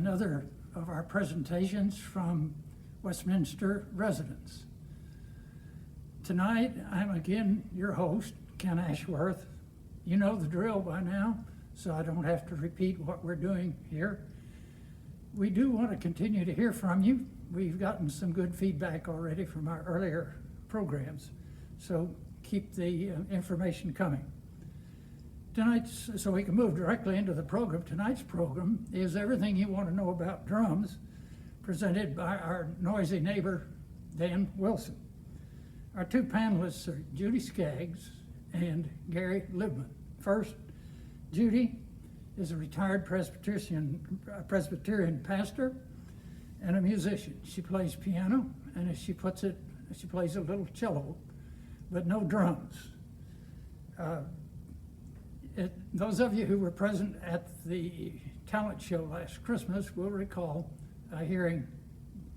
another of our presentations from Westminster residents. Tonight, I'm again your host, Ken Ashworth. You know the drill by now, so I don't have to repeat what we're doing here. We do want to continue to hear from you. We've gotten some good feedback already from our earlier programs, so keep the information coming. So we can move directly into the program. Tonight's program is everything you want to know about drums, presented by our noisy neighbor, Dan Wilson. Our two panelists are Judy Skaggs and Gary Libman. First, Judy is a retired Presbyterian pastor and a musician. She plays piano, and as she puts it, she plays a little cello, but no drums. Those of you who were present at the talent show last Christmas will recall hearing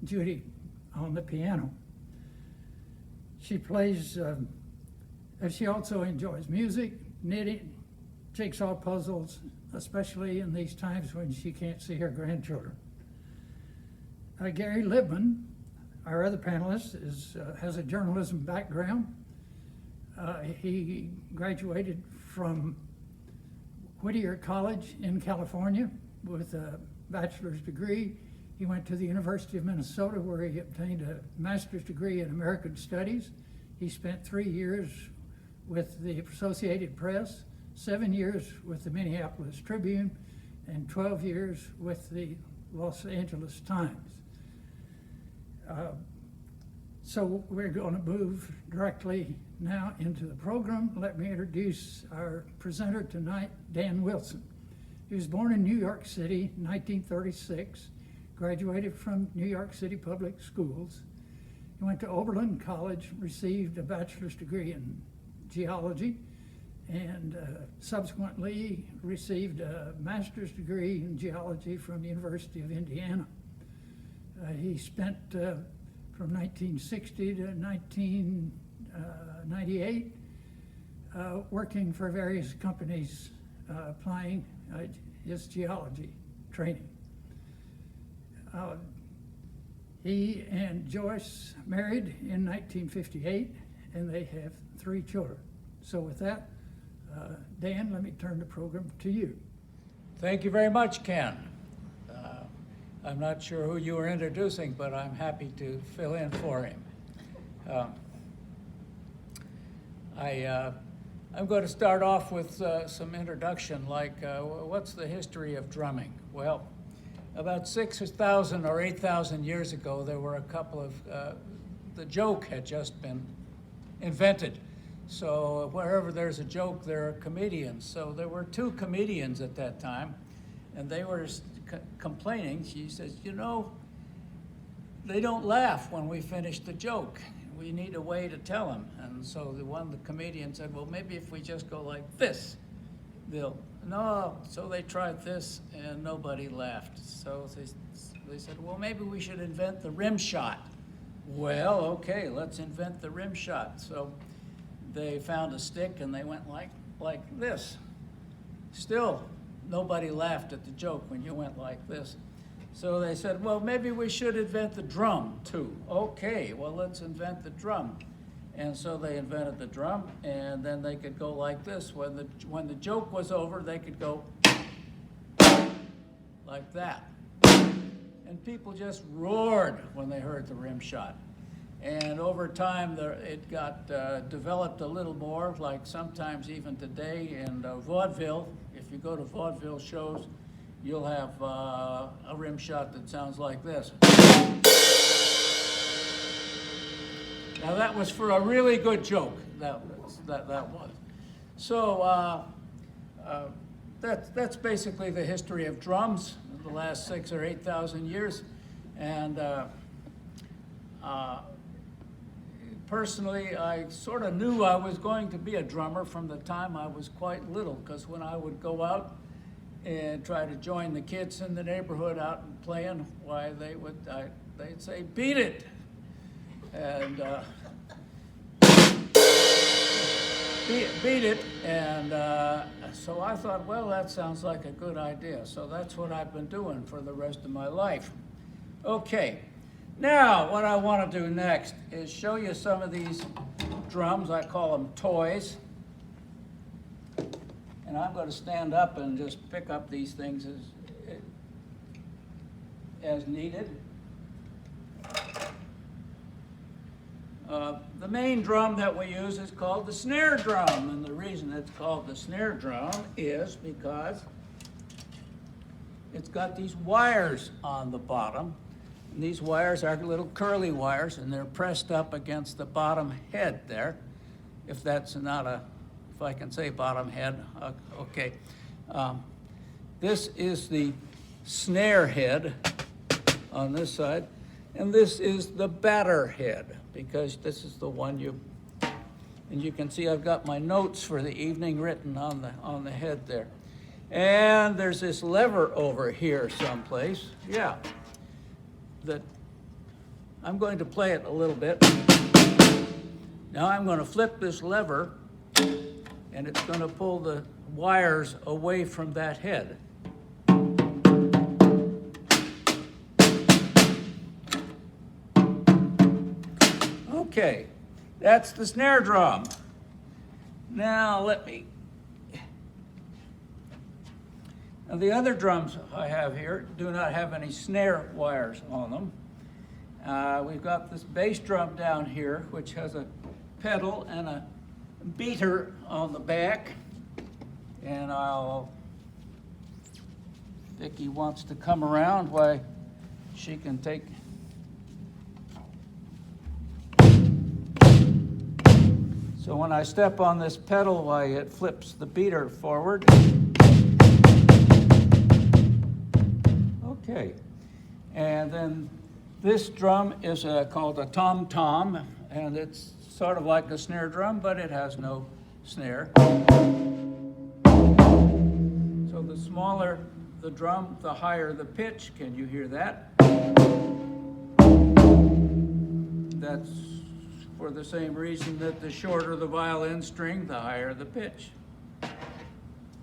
Judy on the piano. She plays, she also enjoys music, knitting, jigsaw puzzles, especially in these times when she can't see her grandchildren. Gary Libman, our other panelist, has a journalism background. He graduated from Whittier College in California with a bachelor's degree. He went to the University of Minnesota where he obtained a master's degree in American Studies. He spent 3 years with the Associated Press, 7 years with the Minneapolis Tribune, and 12 years with the Los Angeles Times. So we're going to move directly now into the program. Let me introduce our presenter tonight, Dan Wilson. He was born in New York City in 1936, graduated from New York City Public Schools. He went to Oberlin College, received a bachelor's degree in geology, and subsequently received a master's degree in geology from the University of Indiana. He spent from 1960 to 1998 working for various companies applying his geology training. He and Joyce married in 1958, and they have 3 children. So with that, Dan, let me turn the program to you. Thank you very much, Ken. I'm not sure who you were introducing, but I'm happy to fill in for him. I'm going to start off with some introduction, like what's the history of drumming? Well, about 6,000 or 8,000 years ago, there were a couple of, the joke had just been invented. So wherever there's a joke, there are comedians. So there were 2 comedians at that time, and they were complaining. She says, you know, they don't laugh when we finish the joke. We need a way to tell them. And so the comedian said, well, maybe if we just go like this, they'll, no. So they tried this, and nobody laughed. So they said, well, maybe we should invent the rim shot. Well, okay, let's invent the rim shot. So they found a stick, and they went like this. Still, nobody laughed at the joke when you went like this. So they said, well, maybe we should invent the drum too. Okay, well, let's invent the drum. And so they invented the drum, and then they could go like this. When the joke was over, they could go like that. And people just roared when they heard the rim shot. And over time, it got developed a little more, like sometimes even today in vaudeville. If you go to vaudeville shows, you'll have a rim shot that sounds like this. Now that was for a really good joke, that was. So that's basically the history of drums in the last 6,000 or 8,000 years. And personally, I sort of knew I was going to be a drummer from the time I was quite little, because when I would go out and try to join the kids in the neighborhood out and playing, why they'd say, beat it. And beat it, and so I thought, well, that sounds like a good idea. So that's what I've been doing for the rest of my life. Okay, now what I want to do next is show you some of these drums. I call them toys. And I'm going to stand up and just pick up these things as needed. The main drum that we use is called the snare drum, and the reason it's called the snare drum is because it's got these wires on the bottom, and these wires are little curly wires, and they're pressed up against the bottom head there, if that's not a, if I can say bottom head, okay. This is the snare head on this side, and this is the batter head, because this is the one and you can see I've got my notes for the evening written on the head there. And there's this lever over here someplace, yeah, that I'm going to play it a little bit. Now I'm going to flip this lever, and it's going to pull the wires away from that head. Okay, that's the snare drum. Now now the other drums I have here do not have any snare wires on them. We've got this bass drum down here, which has a pedal and a beater on the back. And Vicki wants to come around, why she can take. So when I step on this pedal, why it flips the beater forward. Okay, and then this drum is called a tom-tom, and it's sort of like a snare drum, but it has no snare. So the smaller the drum, the higher the pitch. Can you hear that? That's for the same reason that the shorter the violin string, the higher the pitch.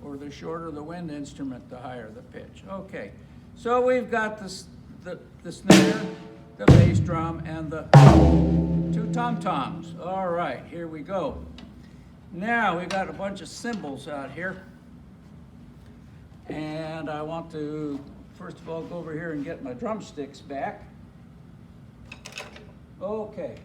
Or the shorter the wind instrument, the higher the pitch. Okay, so we've got the snare, the bass drum, and the two tom-toms. All right, here we go. Now we've got a bunch of cymbals out here. And I want to, first of all, go over here and get my drumsticks back. Okay.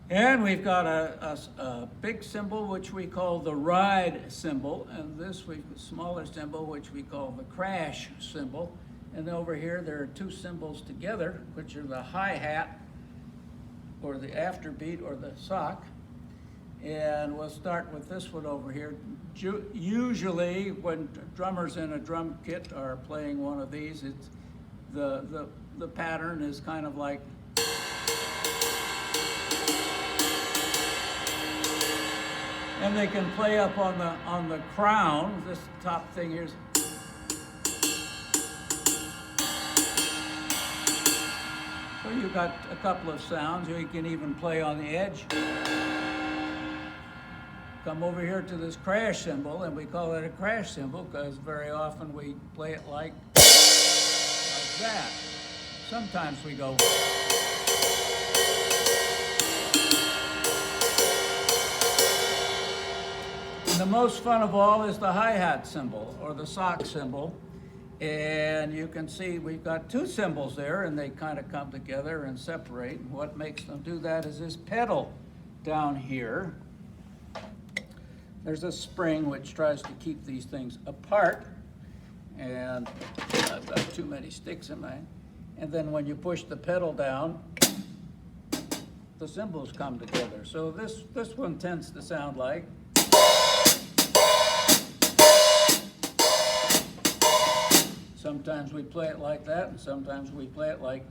And we've got a big cymbal, which we call the ride cymbal, and this smaller cymbal, which we call the crash cymbal. And over here, there are two cymbals together, which are the hi-hat, or the afterbeat, or the sock. And we'll start with this one over here. Usually, when drummers in a drum kit are playing one of these, it's the pattern is kind of like. And they can play up on the crown. This top thing here is. So you've got a couple of sounds. You can even play on the edge. Come over here to this crash cymbal, and we call it a crash cymbal because very often we play it like that. Sometimes we go. And the most fun of all is the hi-hat cymbal, or the sock cymbal. And you can see we've got two cymbals there, and they kind of come together and separate. And what makes them do that is this pedal down here. There's a spring which tries to keep these things apart. And I've got too many sticks in mine. And then when you push the pedal down, the cymbals come together. So this one tends to sound like. Sometimes we play it like that, and sometimes we play it like.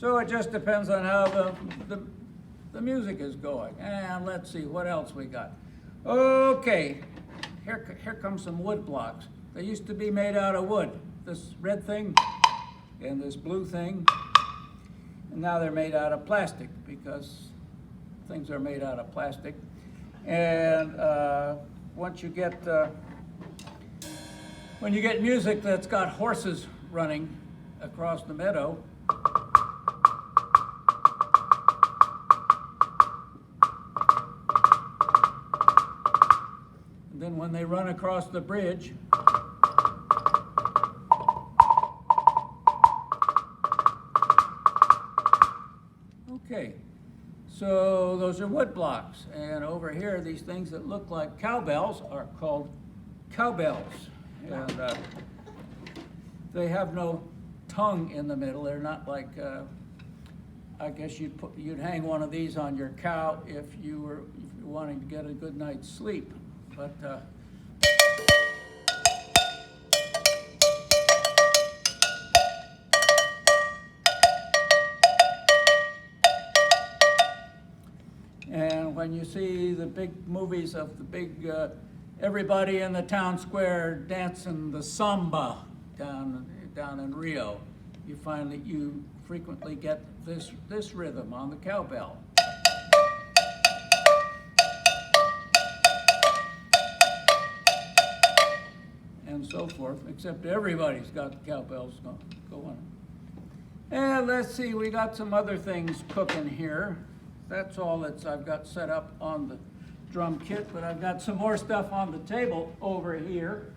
So it just depends on how the music is going. And let's see what else we got. Okay, here comes some wood blocks. They used to be made out of wood. This red thing and this blue thing. And now they're made out of plastic because things are made out of plastic. And once you get, when you get music that's got horses running across the meadow, and then when they run across the bridge, okay, so those are wood blocks. And over here, these things that look like cowbells are called cowbells. And they have no tongue in the middle. They're not like, I guess you'd hang one of these on your cow if you were wanting to get a good night's sleep. But and when you see the big movies of the big, everybody in the town square dancing the samba down in Rio, you find that you frequently get this rhythm on the cowbell. And so forth, except everybody's got the cowbells going. And let's see, we got some other things cooking here. That's all that I've got set up on the drum kit, but I've got some more stuff on the table over here.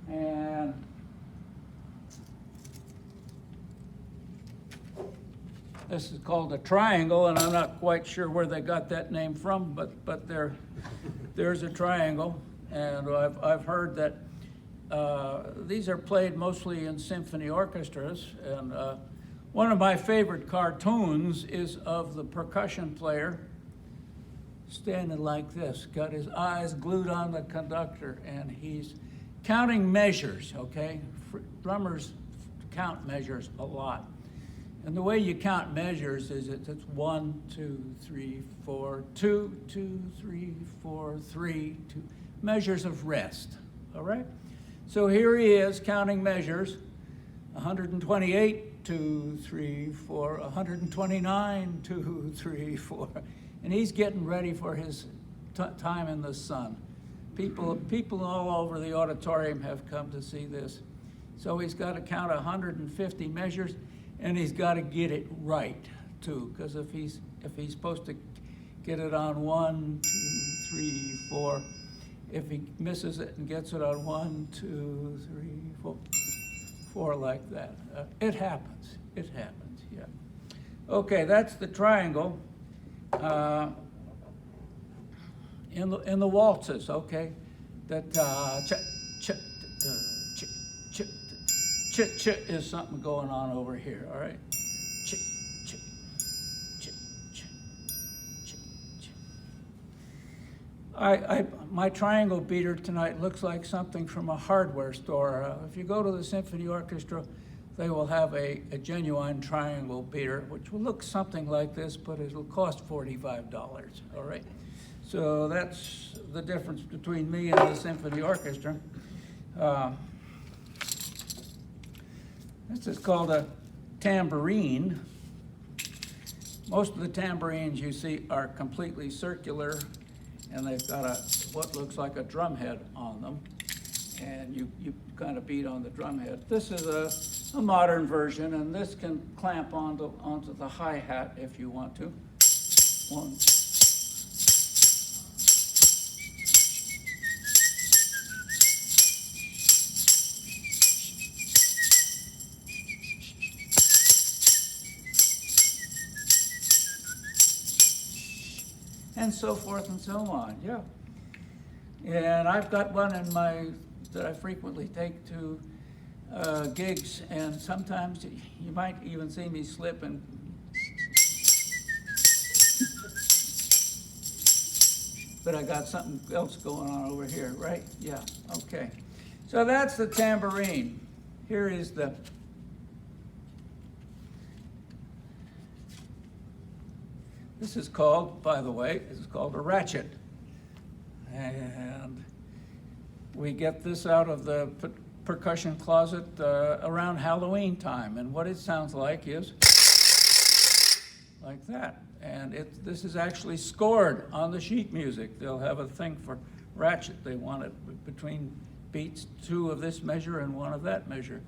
And this is called a triangle, and I'm not quite sure where they got that name from, but there's a triangle. And I've heard that these are played mostly in symphony orchestras. And one of my favorite cartoons is of the percussion player standing like this, got his eyes glued on the conductor, and he's counting measures, okay? Drummers count measures a lot. And the way you count measures is it's 1, 2, 3, 4, 2, 2, 3, 4, 3, 2, measures of rest, all right? So here he is counting measures, 128, 2, 3, 4, 129, 2, 3, 4. And he's getting ready for his time in the sun. People all over the auditorium have come to see this. So he's got to count 150 measures, and he's got to get it right too. Because if he's supposed to get it on 1, 2, 3, 4, if he misses it and gets it on 1, 2, 3, 4 like that, it happens. It happens. Yeah. Okay, that's the triangle. In the waltzes, okay, that ch is something going on over here, all right? Ch ch ch ch ch ch. My triangle beater tonight looks like something from a hardware store. If you go to the symphony orchestra, they will have a genuine triangle beater, which will look something like this, but it'll cost $45, all right? So that's the difference between me and the symphony orchestra. This is called a tambourine. Most of the tambourines you see are completely circular, and they've got what looks like a drum head on them, and you kind of beat on the drum head. This is a modern version, and this can clamp onto the hi-hat if you want to. 1. And so forth and so on, yeah. And I've got one that I frequently take to gigs, and sometimes you might even see me slip and but I got something else going on over here, right? Yeah, okay. So that's the tambourine. Here is the This is called, by the way, this is called a ratchet. And we get this out of the percussion closet around Halloween time. And what it sounds like is like that. And this is actually scored on the sheet music. They'll have a thing for ratchet. They want it between beats, 2 of this measure and 1 of that measure.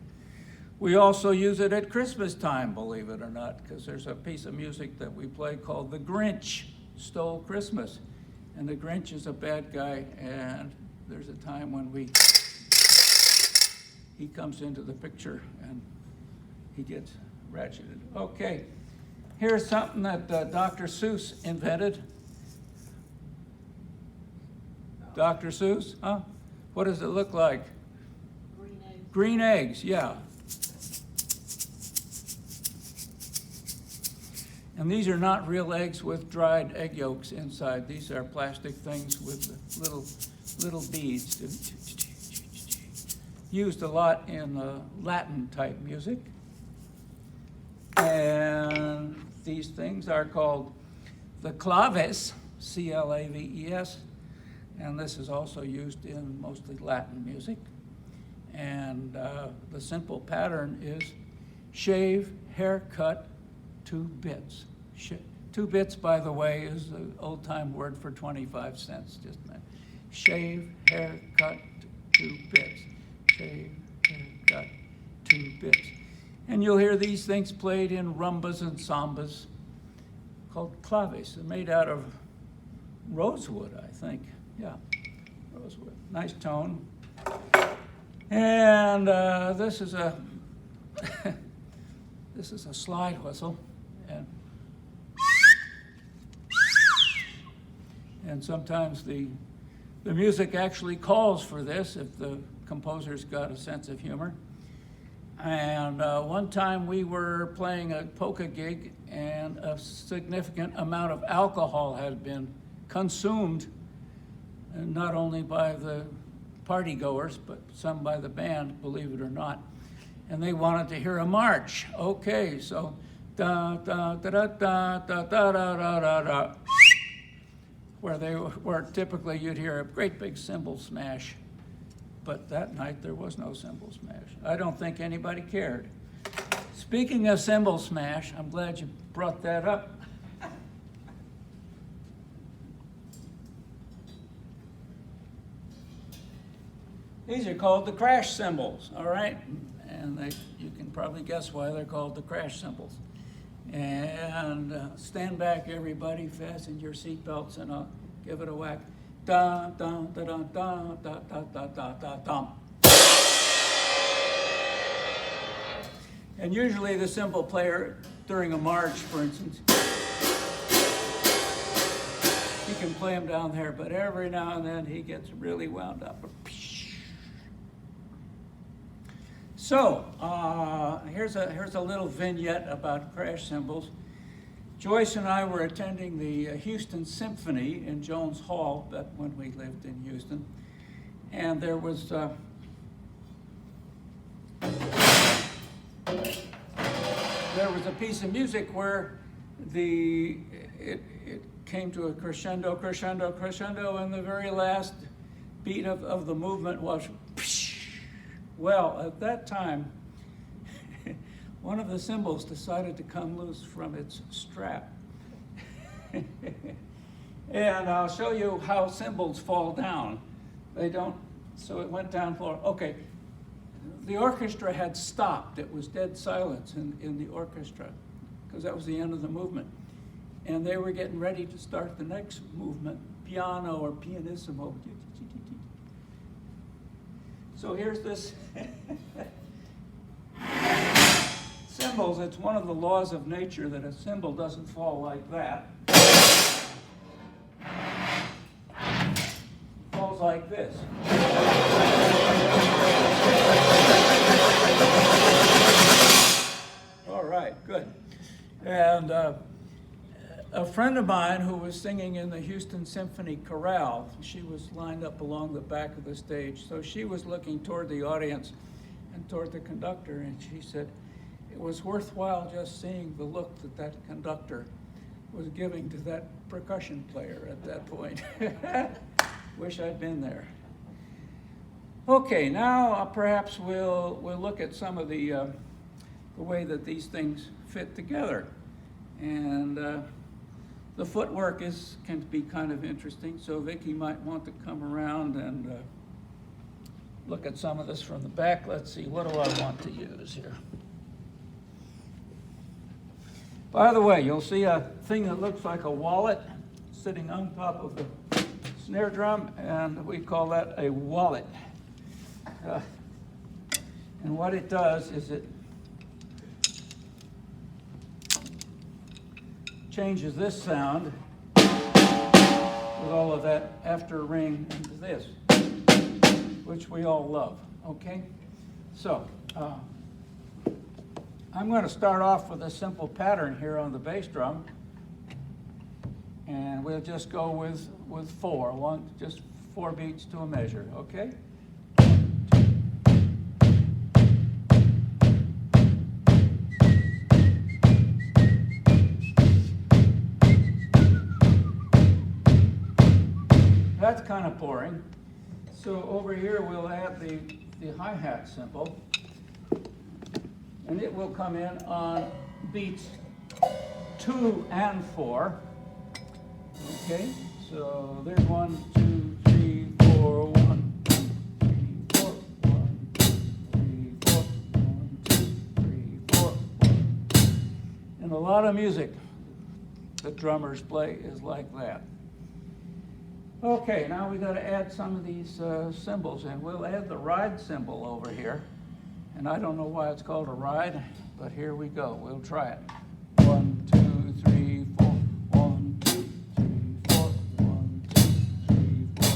We also use it at Christmas time, believe it or not, because there's a piece of music that we play called The Grinch Stole Christmas. And the Grinch is a bad guy, and there's a time when he comes into the picture and he gets ratcheted. Okay, here's something that Dr. Seuss invented. Dr. Seuss, huh? What does it look like? Green eggs. Green eggs, yeah. And these are not real eggs with dried egg yolks inside. These are plastic things with little beads. Used a lot in Latin type music. And these things are called the claves, C-L-A-V-E-S. And this is also used in mostly Latin music. And the simple pattern is shave, haircut, 2 bits. 2 bits, by the way, is the old-time word for 25 cents. Just shave, haircut, 2 bits. Shave, haircut, 2 bits. And you'll hear these things played in rumbas and sambas called claves. They're made out of rosewood, I think. Yeah, rosewood. Nice tone. And this is a this is a slide whistle, and sometimes the music actually calls for this if the composer's got a sense of humor. And one time we were playing a polka gig, and a significant amount of alcohol had been consumed, and not only by the party goers, but some by the band, believe it or not. And they wanted to hear a march. Okay, so da da da da da da da da da da da, where typically you'd hear a great big cymbal smash. But that night there was no cymbal smash. I don't think anybody cared. Speaking of cymbal smash, I'm glad you brought that up. These are called the crash cymbals, all right? And you can probably guess why they're called the crash cymbals. And stand back, everybody, fasten your seatbelts, and I'll give it a whack. Da da da da da da da da da da da. And usually the cymbal player during a march, for instance, he can play them down there, but every now and then he gets really wound up. So here's a little vignette about crash cymbals. Joyce and I were attending the Houston Symphony in Jones Hall back when we lived in Houston, and there was a piece of music where it came to a crescendo, crescendo, crescendo, and the very last beat of the movement was. Well, at that time, one of the cymbals decided to come loose from its strap. And I'll show you how cymbals fall down. They don't, so it went down for, okay. The orchestra had stopped. It was dead silence in the orchestra, because that was the end of the movement. And they were getting ready to start the next movement, piano or pianissimo. So here's this cymbals. It's one of the laws of nature that a cymbal doesn't fall like that. It falls like this. All right, good. And a friend of mine who was singing in the Houston Symphony Chorale, she was lined up along the back of the stage. So she was looking toward the audience and toward the conductor, and she said, it was worthwhile just seeing the look that conductor was giving to that percussion player at that point. Wish I'd been there. Okay, now perhaps we'll look at some of the way that these things fit together. And the footwork can be kind of interesting, so Vicki might want to come around and look at some of this from the back. Let's see, what do I want to use here? By the way, you'll see a thing that looks like a wallet sitting on top of the snare drum, and we call that a wallet. And what it does is it changes this sound with all of that after ring into this, which we all love, okay? So, I'm going to start off with a simple pattern here on the bass drum, and we'll just go with just 4 beats to a measure, okay? That's kind of boring. So over here we'll add the hi-hat cymbal, and it will come in on beats 2 and 4. Okay, so there's 1, 2, 3, 4, 1, 2, 3, 4, 1, 2, 3, 4, 1, 2, 3, 4, 1. And a lot of music that drummers play is like that. Okay, now we got to add some of these cymbals in. We'll add the ride cymbal over here. And I don't know why it's called a ride, but here we go. We'll try it. 1, 2, 3, 4. 1, 2, 3, 4. 1, 2, 3, 4.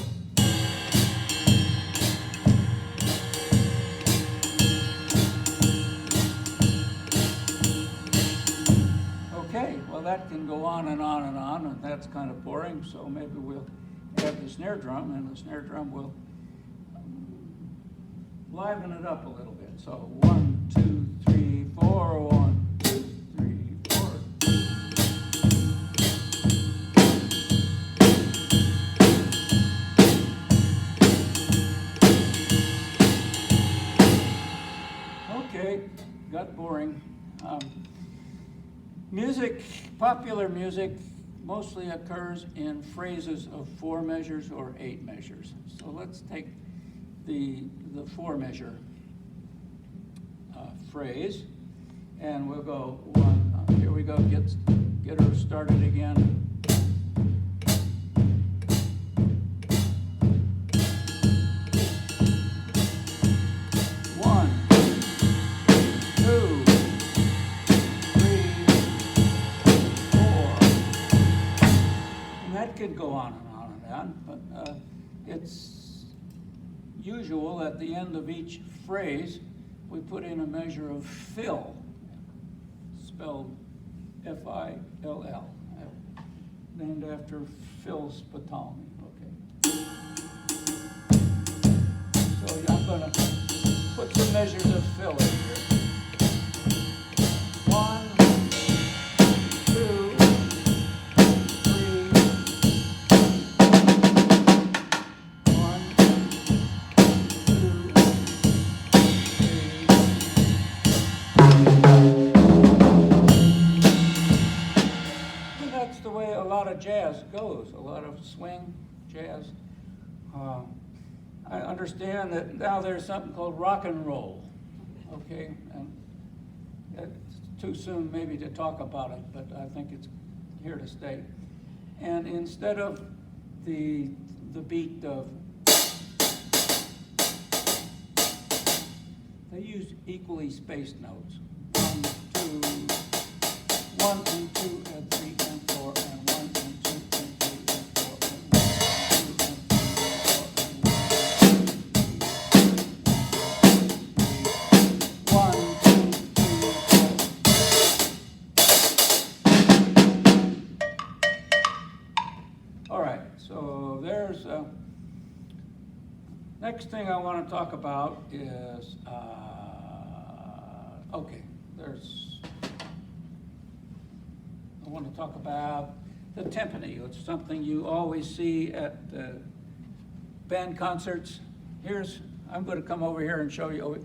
Okay, well that can go on and on and on, and that's kind of boring, so maybe we'll add the snare drum, and the snare drum will liven it up a little bit. So 1, 2, 3, 4, 1, 2, 3, 4. Okay, got boring. Popular music mostly occurs in phrases of 4 measures or 8 measures. So let's take the 4 measure phrase, and we'll go 1. Here we go. Get her started again. 1, 2, 3, 4. And that could go on and on and on, but it's usual at the end of each phrase we put in a measure of fill, spelled F-I-L-L, named after Phil Spitalny. Okay. So I'm going to put some measures of fill in here. 1, 2, 3, 1, 2, 3. And that's the way a lot of jazz goes, a lot of swing jazz. I understand that now there's something called rock and roll, okay? And it's too soon maybe to talk about it, but I think it's here to stay. And instead of the beat of, they use equally spaced notes. 1, 2, 1 and 2 and 3 and 4 and 1 and 2 and 3 and 4 and 1 and 2 and 3 and 4 and 1. All right, so there's next thing I want to talk about is okay. There's I want to talk about the timpani. It's something you always see at band concerts. I'm going to come over here and show you.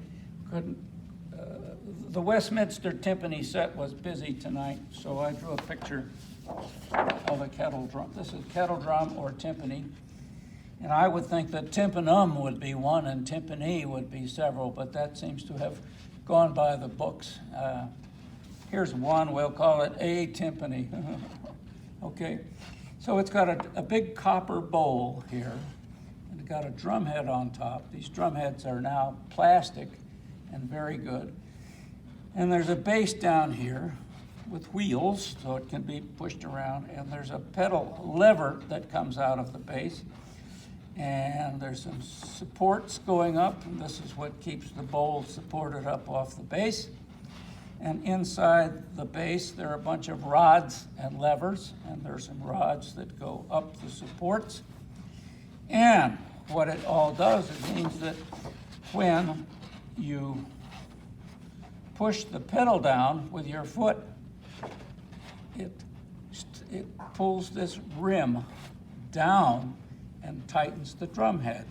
The Westminster timpani set was busy tonight, so I drew a picture of a kettle drum. This is kettle drum or timpani. And I would think that tympanum would be one and timpani would be several, but that seems to have gone by the books. Here's one, we'll call it a timpani. Okay, so it's got a big copper bowl here, and it's got a drum head on top. These drum heads are now plastic and very good. And there's a bass down here with wheels, so it can be pushed around, and there's a pedal lever that comes out of the bass. And there's some supports going up, and this is what keeps the bowl supported up off the bass. And inside the bass, there are a bunch of rods and levers, and there's some rods that go up the supports. And what it all does, it means that when you push the pedal down with your foot, it pulls this rim down and tightens the drum head,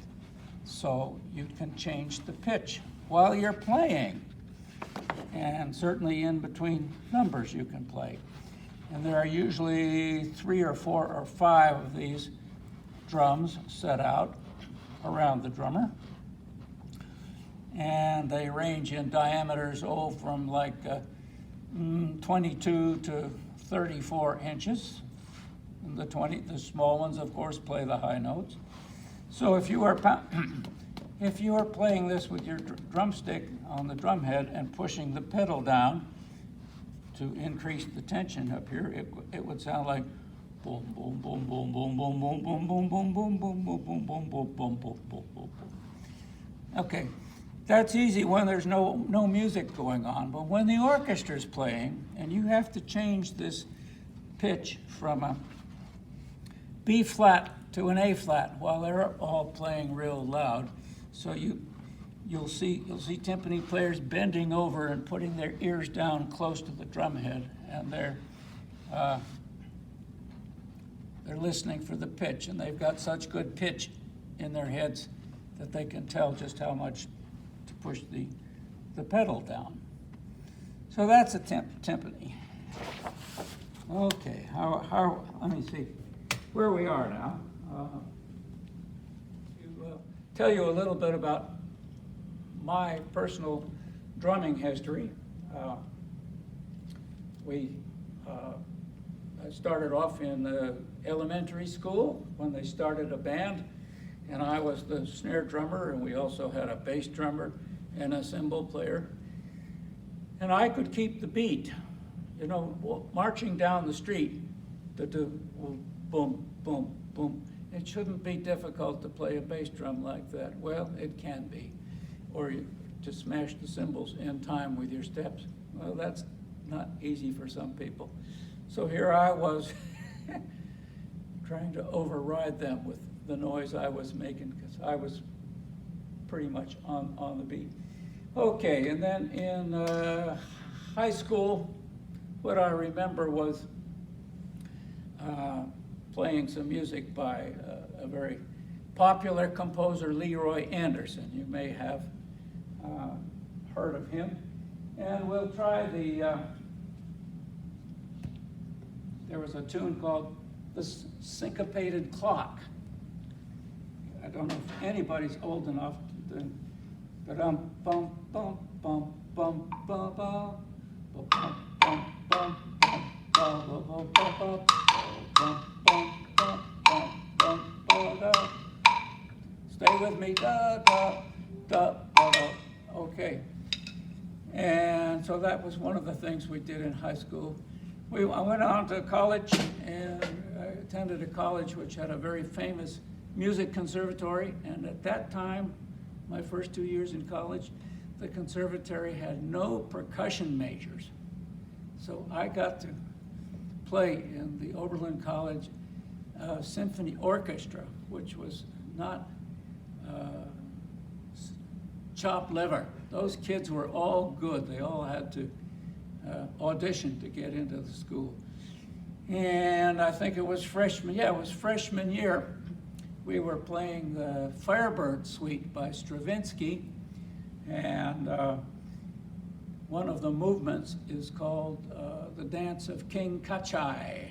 so you can change the pitch while you're playing. And certainly in between numbers you can play. And there are usually 3 or 4 or 5 of these drums set out around the drummer. And they range in diameters, from like 22 to 34 inches. And the small ones, of course, play the high notes. So if you are playing this with your drumstick on the drum head and pushing the pedal down to increase the tension up here, it would sound like boom, boom, boom, boom, boom, boom, boom, boom, boom, boom, boom, boom, boom, boom, boom, boom, boom, boom, boom, boom. Okay, that's easy when there's no music going on, but when the orchestra's playing and you have to change this pitch from a B flat to an A flat while they're all playing real loud. So you'll see timpani players bending over and putting their ears down close to the drum head, and they're listening for the pitch, and they've got such good pitch in their heads that they can tell just how much to push the pedal down. So that's a timpani. Okay, how let me see where we are now. Tell you a little bit about my personal drumming history. I started off in elementary school when they started a band, and I was the snare drummer, and we also had a bass drummer and a cymbal player. And I could keep the beat, marching down the street, boom, boom, boom. It shouldn't be difficult to play a bass drum like that. Well, it can be. Or to smash the cymbals in time with your steps. Well, that's not easy for some people. So here I was trying to override them with the noise I was making, because I was pretty much on the beat. Okay, and then in high school, what I remember was playing some music by a very popular composer, Leroy Anderson. You may have heard of him. And we'll try there was a tune called The Syncopated Clock. I don't know if anybody's old enough to bum bum bum bum bum bum bum bum bum bum bum bum bum. Stay with me, da da da da da. Okay. And so that was one of the things we did in high school. I went on to college, and I attended a college which had a very famous music conservatory. And at that time, my first 2 years in college, the conservatory had no percussion majors. So I got to play in the Oberlin College Symphony Orchestra, which was not chopped liver. Those kids were all good. They all had to audition to get into the school. And I think it was freshman year. We were playing the Firebird Suite by Stravinsky, and one of the movements is called the Dance of King Kachai.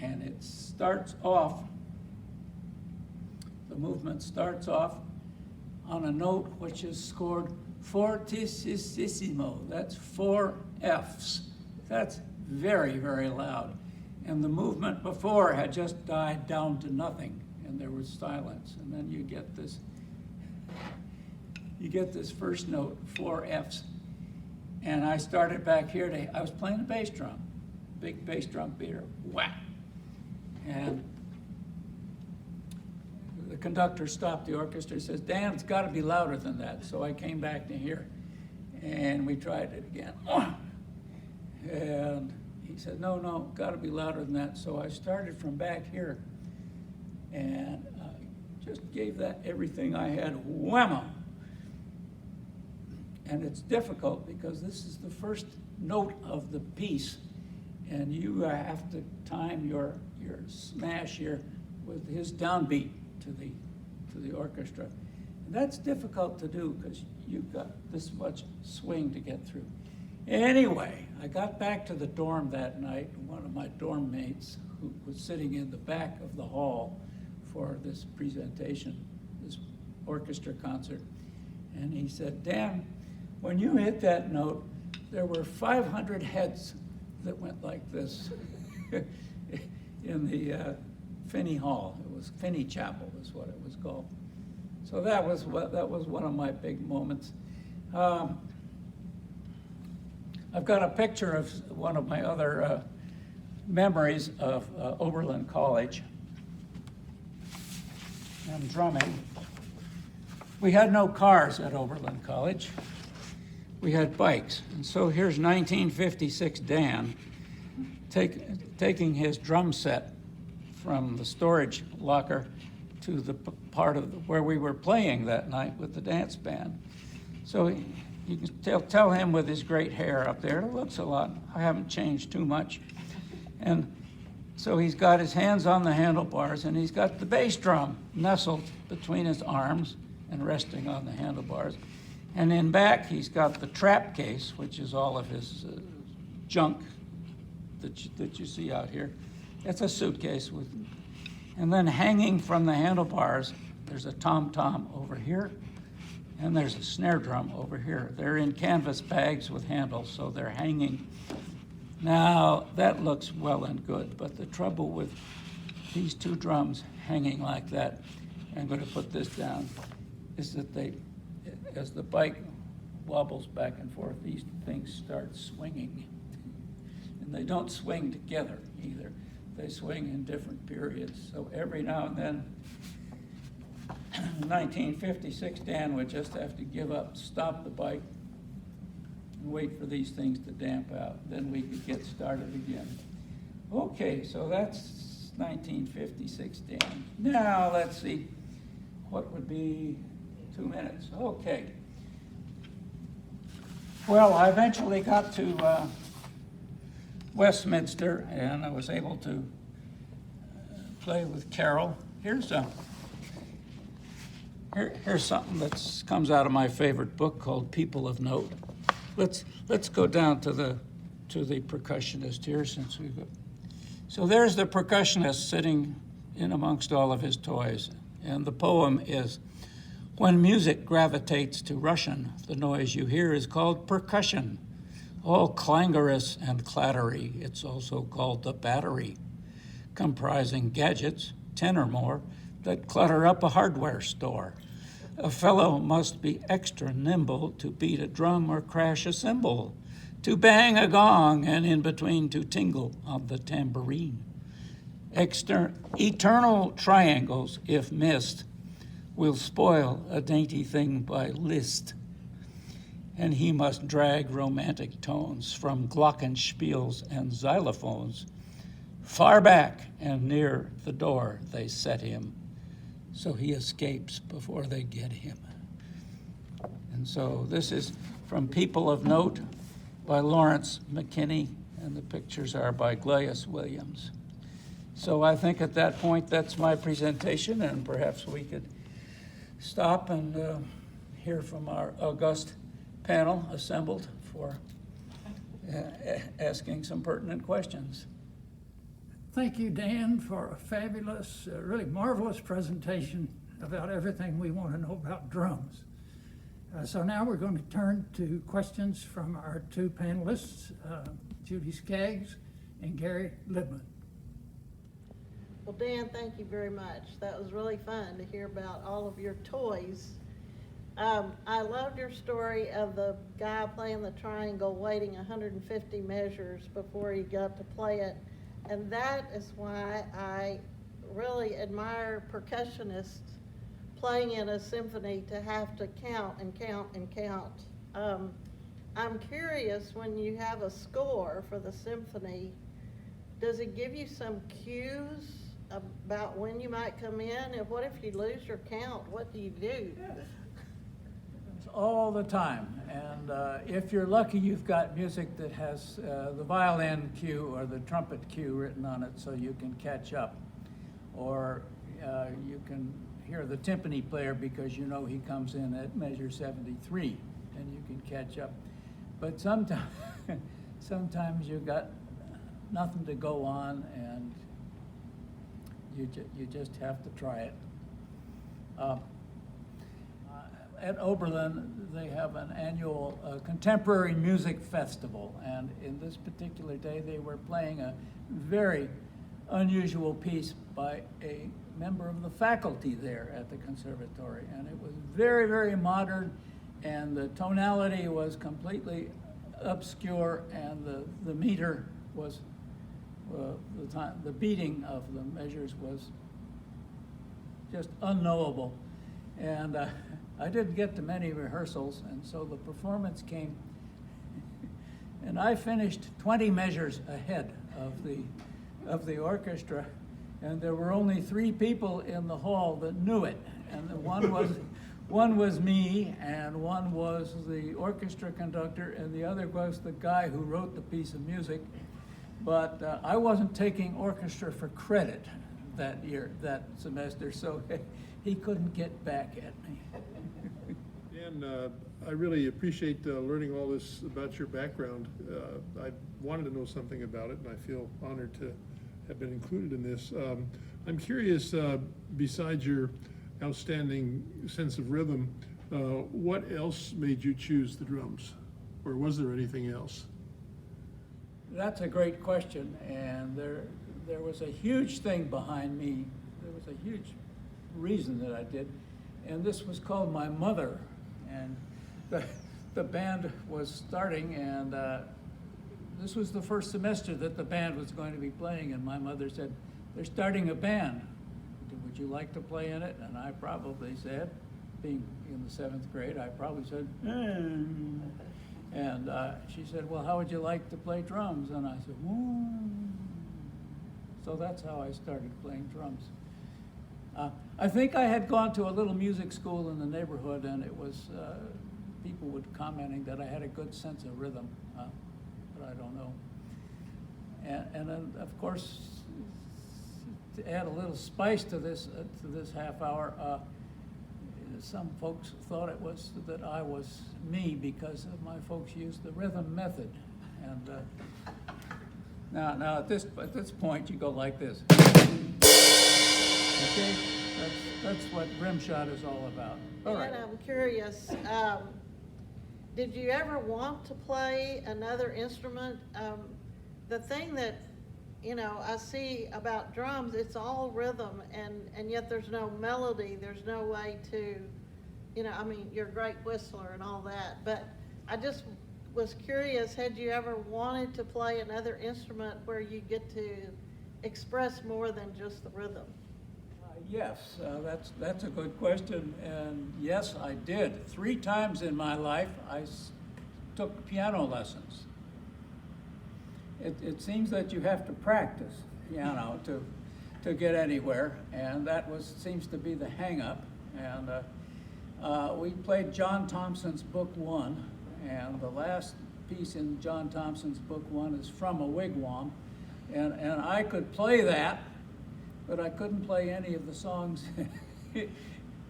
And it starts off, the movement starts off on a note which is scored fortissimo. That's 4 Fs. That's very, very loud. And the movement before had just died down to nothing, and there was silence. And then you get this first note, 4 Fs. And I started back here I was playing the bass drum, big bass drum beater, whack. And the conductor stopped the orchestra and says, Dan, it's got to be louder than that. So I came back to here, and we tried it again. And he said, no, got to be louder than that. So I started from back here, and I just gave that everything I had, whammo. And it's difficult because this is the first note of the piece, and you have to time your smash here with his downbeat to the orchestra. And that's difficult to do because you've got this much swing to get through. Anyway, I got back to the dorm that night, and one of my dorm mates, who was sitting in the back of the hall for this presentation, this orchestra concert, and he said, Dan, when you hit that note, there were 500 heads that went like this in the Finney Hall. It was Finney Chapel is what it was called. So that was one of my big moments. I've got a picture of one of my other memories of Oberlin College and drumming. We had no cars at Oberlin College. We had bikes. And so here's 1956 Dan taking his drum set from the storage locker to the part of where we were playing that night with the dance band. So you can tell him with his great hair up there, it looks a lot. I haven't changed too much. And so he's got his hands on the handlebars, and he's got the bass drum nestled between his arms and resting on the handlebars. And in back, he's got the trap case, which is all of his junk that you see out here. It's a suitcase with, and then hanging from the handlebars, there's a tom-tom over here, and there's a snare drum over here. They're in canvas bags with handles, so they're hanging. Now, that looks well and good, but the trouble with these two drums hanging like that, I'm going to put this down, is that as the bike wobbles back and forth, these things start swinging. And they don't swing together either. They swing in different periods. So every now and then, 1956, Dan would just have to give up, stop the bike, and wait for these things to damp out. Then we could get started again. Okay, so that's 1956, Dan. Now let's see, what would be 2 minutes? Okay. Well, I eventually got to Westminster, and I was able to play with Carol. Here's something that comes out of my favorite book called People of Note. Let's go down to the percussionist here, since we've got. So there's the percussionist sitting in amongst all of his toys, and the poem is, "When music gravitates to Russian, the noise you hear is called percussion. All clangorous and clattery, it's also called the battery, comprising gadgets, 10 or more, that clutter up a hardware store. A fellow must be extra nimble to beat a drum or crash a cymbal, to bang a gong and in between to tingle on the tambourine. Eternal triangles, if missed, will spoil a dainty thing by list. And he must drag romantic tones from glockenspiels and xylophones. Far back and near the door they set him, so he escapes before they get him." And so this is from People of Note by Lawrence McKinney, and the pictures are by Glaius Williams. So I think at that point, that's my presentation, and perhaps we could stop and hear from our august panel assembled for asking some pertinent questions. Thank you, Dan, for a fabulous, really marvelous presentation about everything we want to know about drums. So now we're going to turn to questions from our two panelists, Judy Skaggs and Gary Libman. Well, Dan, thank you very much. That was really fun to hear about all of your toys. I loved your story of the guy playing the triangle waiting 150 measures before he got to play it. And that is why I really admire percussionists playing in a symphony to have to count and count and count. I'm curious, when you have a score for the symphony, does it give you some cues about when you might come in? And what if you lose your count? What do you do? It's all the time. And if you're lucky, you've got music that has the violin cue or the trumpet cue written on it so you can catch up. Or you can hear the timpani player because you know he comes in at measure 73 and you can catch up. But sometimes you've got nothing to go on and you just have to try it. At Oberlin, they have an annual contemporary music festival, and in this particular day, they were playing a very unusual piece by a member of the faculty there at the conservatory, and it was very, very modern, and the tonality was completely obscure, and the meter was the beating of the measures was just unknowable, and I didn't get to many rehearsals, and so the performance came, and I finished 20 measures ahead of the orchestra, and there were only 3 people in the hall that knew it, and one was me, and one was the orchestra conductor, and the other was the guy who wrote the piece of music. But I wasn't taking orchestra for credit that semester, so he couldn't get back at me. Dan, I really appreciate learning all this about your background. I wanted to know something about it, and I feel honored to have been included in this. I'm curious, besides your outstanding sense of rhythm, what else made you choose the drums? Or was there anything else? That's a great question, and there was a huge thing behind me. There was a huge reason that I did, and this was called my mother. And the band was starting, and this was the first semester that the band was going to be playing, and my mother said, "They're starting a band. Would you like to play in it?" And I probably said, being in the 7th grade, I probably said, And she said, "Well, how would you like to play drums?" And I said, So that's how I started playing drums. I think I had gone to a little music school in the neighborhood, and it was, people were commenting that I had a good sense of rhythm, but I don't know. And then, of course, to add a little spice to this half hour, some folks thought it was that I was me because my folks used the rhythm method. And now at this point, you go like this. Okay, that's what rimshot is all about. All right. And I'm curious, did you ever want to play another instrument? The thing that, I see about drums, it's all rhythm, and yet there's no melody, there's no way to, you're a great whistler and all that, but I just was curious, had you ever wanted to play another instrument where you get to express more than just the rhythm? Yes, that's a good question, and yes, I did. 3 times in my life, I took piano lessons. It seems that you have to practice piano to get anywhere, and that seems to be the hang-up. And we played John Thompson's Book 1, and the last piece in John Thompson's book one is From a Wigwam, and I could play that, but I couldn't play any of the songs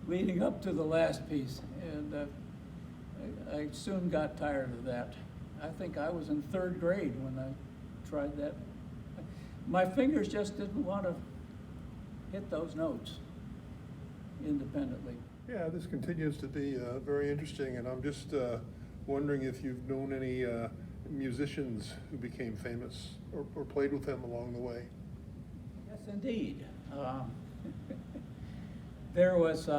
leading up to the last piece, and I soon got tired of that. I think I was in 3rd grade when I tried that. My fingers just didn't want to hit those notes independently. Yeah, this continues to be very interesting, and I'm just wondering if you've known any musicians who became famous or played with them along the way. Yes, indeed. There was,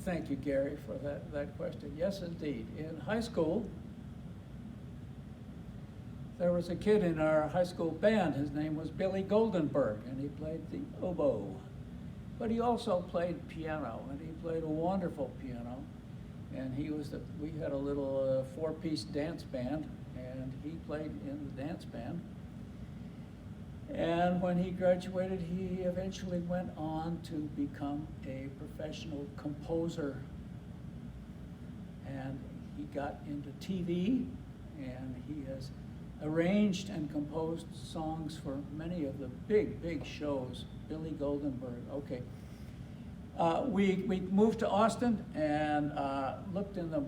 thank you, Gary, for that question. Yes, indeed. In high school, there was a kid in our high school band. His name was Billy Goldenberg, and he played the oboe. But he also played piano, and he played a wonderful piano. And we had a little 4-piece dance band, and he played in the dance band. And when he graduated, he eventually went on to become a professional composer. And he got into TV, and he has arranged and composed songs for many of the big shows. Billy Goldenberg, okay. We moved to Austin and looked in the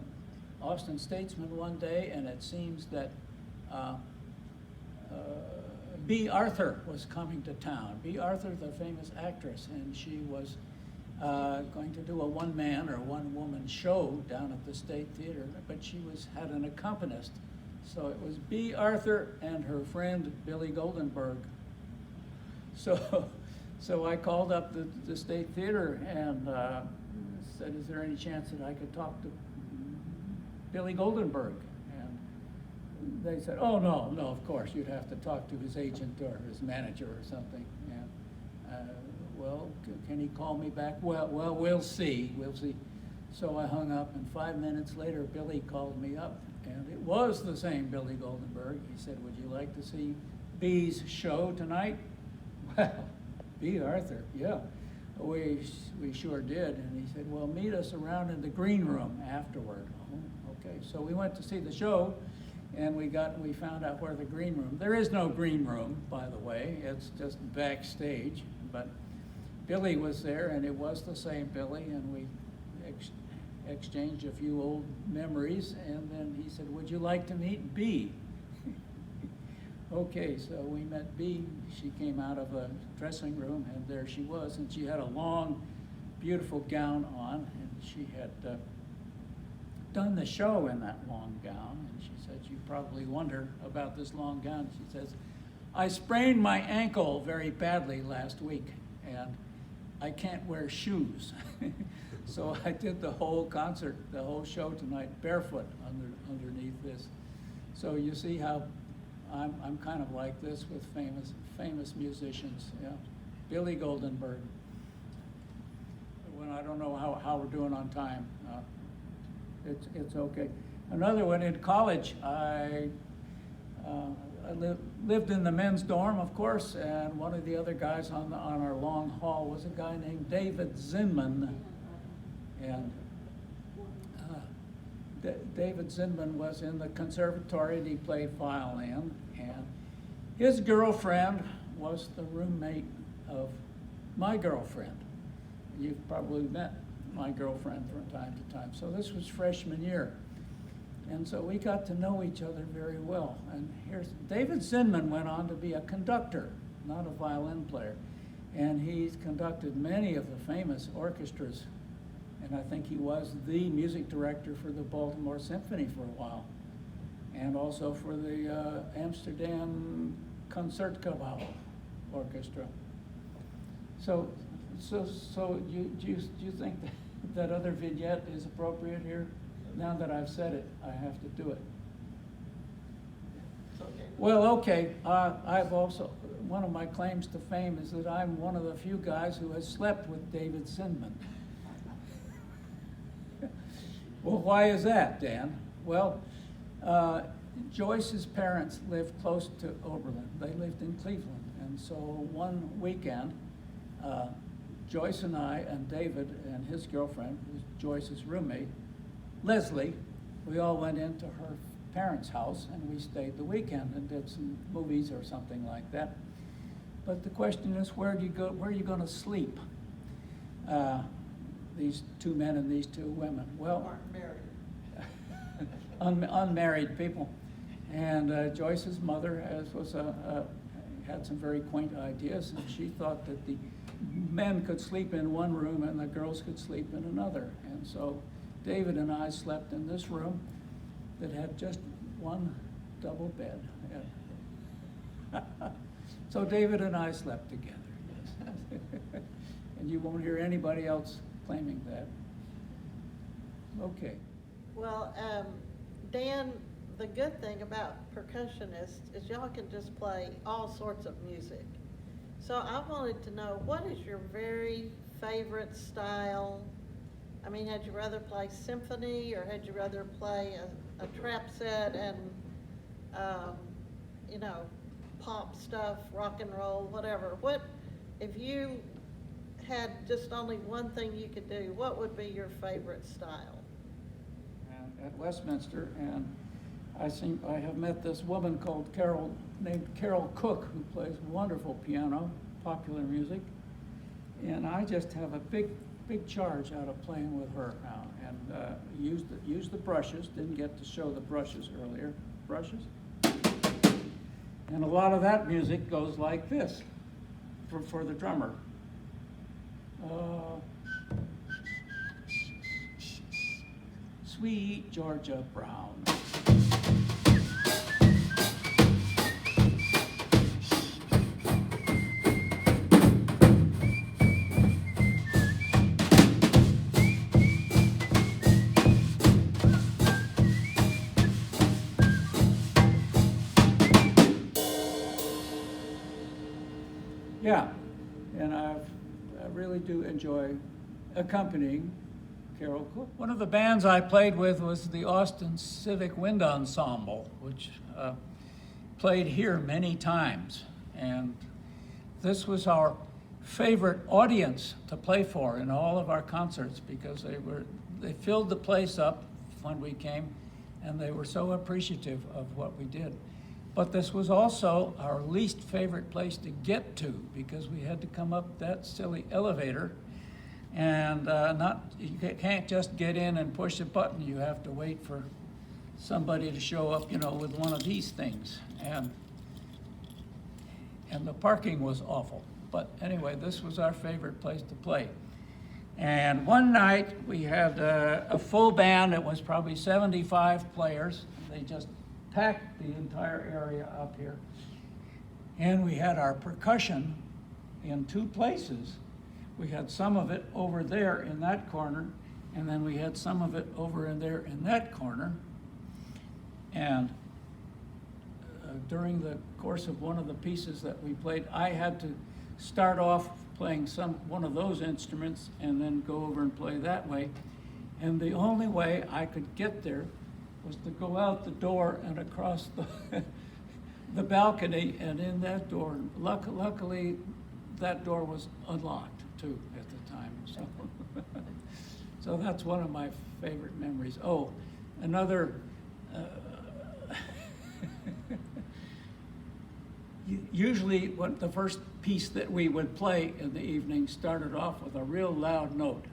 Austin Statesman one day, and it seems that B. Arthur was coming to town. B. Arthur, the famous actress, and she was going to do a one-man or one-woman show down at the State Theater, but she had an accompanist. So it was B. Arthur and her friend Billy Goldenberg. So I called up the State Theater and said, is there any chance that I could talk to Billy Goldenberg? And they said, oh, no, of course, you'd have to talk to his agent or his manager or something. And, well, can he call me back? Well, we'll see. So I hung up, and 5 minutes later, Billy called me up, and it was the same Billy Goldenberg. He said, would you like to see B's show tonight? Well, B. Arthur, yeah, we sure did. And he said, well, meet us around in the green room afterward. Oh, okay, so we went to see the show, and we found out where the green room. There is no green room, by the way. It's just backstage. But Billy was there, and it was the same Billy, and we exchanged a few old memories. And then he said, would you like to meet B? Okay, so we met B. She came out of a dressing room, and there she was, and she had a long, beautiful gown on, and she had done the show in that long gown, and she said, you probably wonder about this long gown. She says, I sprained my ankle very badly last week, and I can't wear shoes. So I did the whole concert, the whole show tonight, barefoot underneath this. So you see how I'm kind of like this with famous musicians. Yeah, Billy Goldenberg. When I don't know how we're doing on time, it's okay. Another one in college, I lived in the men's dorm, of course, and one of the other guys on our long hall was a guy named David Zinman, and David Zinman was in the conservatory, and he played violin, and his girlfriend was the roommate of my girlfriend. You've probably met my girlfriend from time to time. So this was freshman year. And so we got to know each other very well. And here's David Zinman went on to be a conductor, not a violin player. And he's conducted many of the famous orchestras. And I think he was the music director for the Baltimore Symphony for a while, and also for the Amsterdam Concertgebouw Orchestra. So do you think that other vignette is appropriate here? Now that I've said it, I have to do it. Well, okay. I've also, one of my claims to fame is that I'm one of the few guys who has slept with David Zinman. Well, why is that, Dan? Well, Joyce's parents lived close to Oberlin. They lived in Cleveland. And so one weekend, Joyce and I and David and his girlfriend, who's Joyce's roommate, Leslie, we all went into her parents' house, and we stayed the weekend and did some movies or something like that. But the question is, where are you going to sleep? These two men and these two women. Well, unmarried people. And Joyce's mother had some very quaint ideas, and she thought that the men could sleep in one room and the girls could sleep in another. And so David and I slept in this room that had just one double bed. So David and I slept together, yes. And you won't hear anybody else claiming that. Okay. Well, Dan, the good thing about percussionists is y'all can just play all sorts of music. So I wanted to know, what is your very favorite style? I mean, had you rather play symphony, or had you rather play a trap set and, you know, pop stuff, rock and roll, whatever? What, if you had just only one thing you could do, what would be your favorite style? At Westminster, and I have met this woman named Carol Cook, who plays wonderful piano, popular music, and I just have a big charge out of playing with her now, and use the brushes. Didn't get to show the brushes earlier. Brushes, and a lot of that music goes like this for the drummer. Sweet Georgia Brown. Yeah, and I really do enjoy accompanying Carol Cook. One of the bands I played with was the Austin Civic Wind Ensemble, which played here many times. And this was our favorite audience to play for in all of our concerts, because they filled the place up when we came, and they were so appreciative of what we did. But this was also our least favorite place to get to, because we had to come up that silly elevator, and you can't just get in and push a button. You have to wait for somebody to show up, you know, with one of these things. And the parking was awful. But anyway, this was our favorite place to play. And one night we had a full band. It was probably 75 players. They just packed the entire area up here. And we had our percussion in two places. We had some of it over there in that corner, and then we had some of it over in there in that corner. And during the course of one of the pieces that we played, I had to start off playing one of those instruments and then go over and play that way. And the only way I could get there was to go out the door and across the balcony and in that door. Luckily, that door was unlocked too at the time. So that's one of my favorite memories. Oh, another. Usually, the first piece that we would play in the evening started off with a real loud note.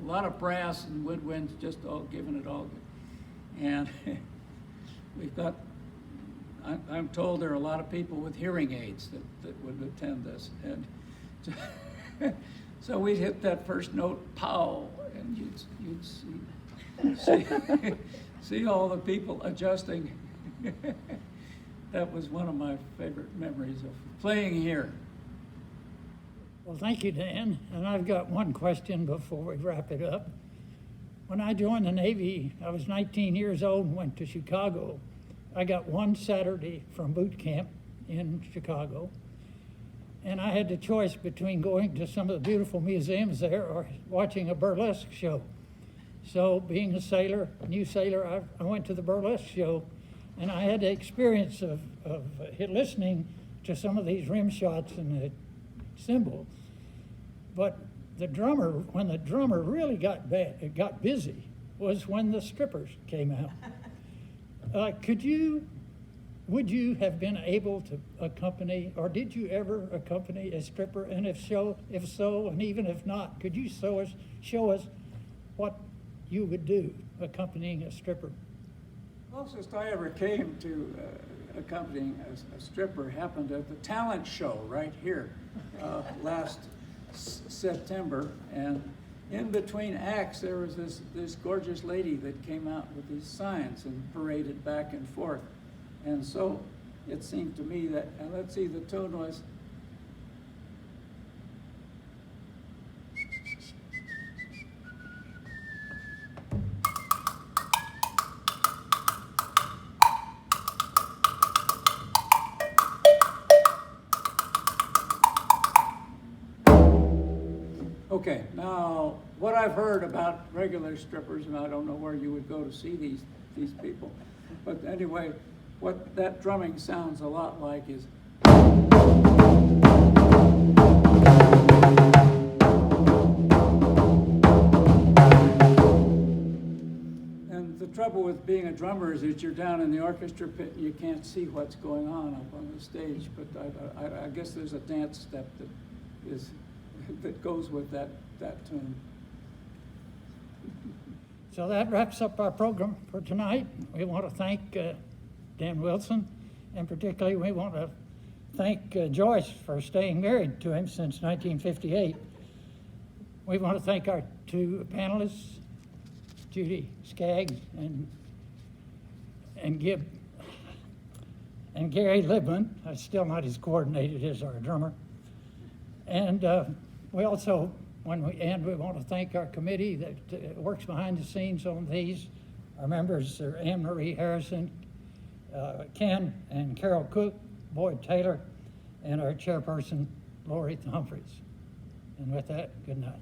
A lot of brass and woodwinds, just all giving it all. And we've got, I'm told there are a lot of people with hearing aids that would attend this. And so we'd hit that first note, pow, and you'd see all the people adjusting. That was one of my favorite memories of playing here. Well, thank you, Dan. And I've got one question before we wrap it up. When I joined the Navy, I was 19 years old and went to Chicago. I got one Saturday from boot camp in Chicago, and I had the choice between going to some of the beautiful museums there or watching a burlesque show. So being a sailor, a new sailor, I went to the burlesque show, and I had the experience of listening to some of these rim shots and the cymbal. But when the drummer really got busy, was when the strippers came out. Would you have been able to accompany, or did you ever accompany a stripper? And if so, and even if not, could you show us what you would do accompanying a stripper? Closest I ever came to accompanying a stripper happened at the talent show right here last September. And in between acts, there was this gorgeous lady that came out with these signs and paraded back and forth. And so it seemed to me that, and let's see, the tune was, okay, now what I've heard about regular strippers, and I don't know where you would go to see these people, but anyway, what that drumming sounds a lot like is. And the trouble with being a drummer is that you're down in the orchestra pit and you can't see what's going on up on the stage. But I guess there's a dance step that goes with that tune. So that wraps up our program for tonight. We want to thank Dan Wilson, and particularly we want to thank Joyce for staying married to him since 1958. We want to thank our two panelists, Judy Skaggs and Gib and Gary Libman. Still not as coordinated as our drummer. And we also, when we end, we want to thank our committee that works behind the scenes on these. Our members are Anne Marie Harrison, Ken and Carol Cook, Boyd Taylor, and our chairperson, Lori Humphreys. And with that, good night.